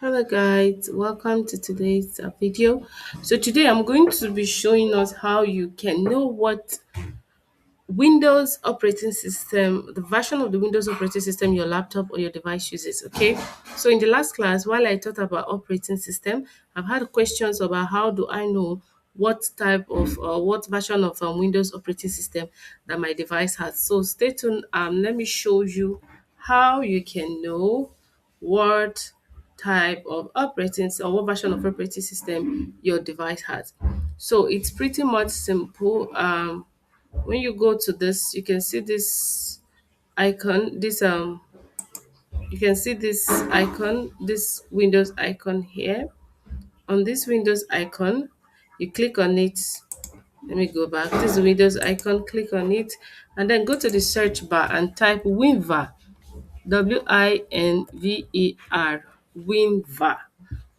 Hello guys, welcome to today's video. So today I'm going to be showing us how you can know what Windows operating system, the version of the Windows operating system your laptop or your device uses. Okay, so in the last class, while I taught about operating system, I've had questions about how do I know what type of what version of Windows operating system that my device has. So stay tuned. Let me show you how you can know what type of operating or what version of operating system your device has. So it's pretty much simple. When you go to this, you can see this icon, you can see this icon, this Windows icon here. On this Windows icon, you click on it. Let me go back. This Windows icon, click on it, and then go to the search bar and type Winver. Winver. Winver.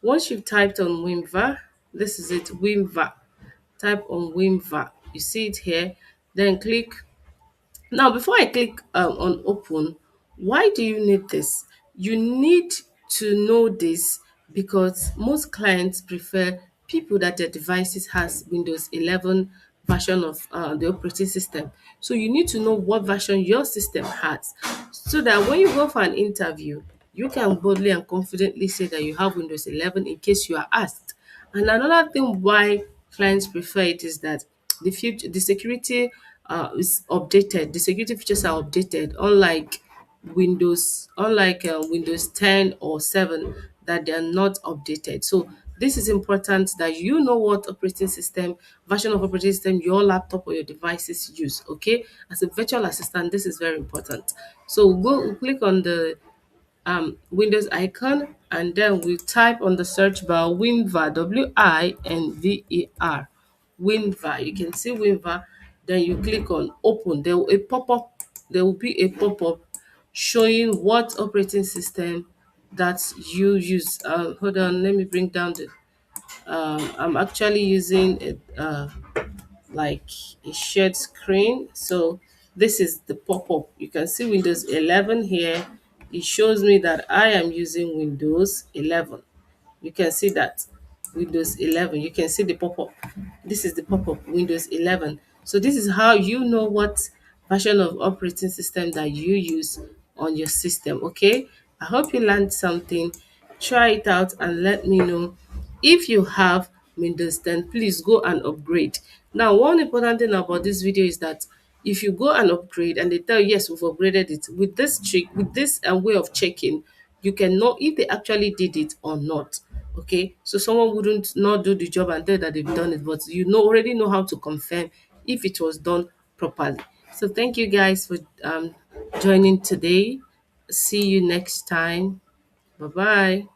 Once you've typed on Winver, this is it, Winver. Type on Winver. You see it here. Then click. Now, before I click on open, why do you need this? You need to know this because most clients prefer people that their devices has Windows 11 version of the operating system. So you need to know what version your system has so that when you go for an interview, you can boldly and confidently say that you have Windows 11 in case you are asked. And another thing why clients prefer it is that the security is updated. The security features are updated, unlike Windows 10 or 7 that they are not updated. So this is important that you know what operating system, version of operating system your laptop or your devices use. Okay, as a virtual assistant, this is very important. So go click on the Windows icon, and then we type on the search bar Winver, Winver. Winver. You can see Winver. Then you click on open. There will a pop-up. There will be a pop-up showing what operating system that you use. Hold on, let me bring down the. I'm actually using it. Like a shared screen. So this is the pop-up. You can see Windows 11 here. It shows me that I am using Windows 11. You can see that Windows 11. You can see the pop-up. This is the pop-up Windows 11. So this is how you know what version of operating system that you use on your system. Okay, I hope you learned something. Try it out and let me know. If you have Windows 10, please go and upgrade. Now, one important thing about this video is that if you go and upgrade and they tell you, yes, we've upgraded it, with this trick, with this way of checking, you can know if they actually did it or not. Okay, so someone wouldn't not do the job and tell that they've done it, but you know already know how to confirm if it was done properly. So thank you guys for joining today. See you next time. Bye bye.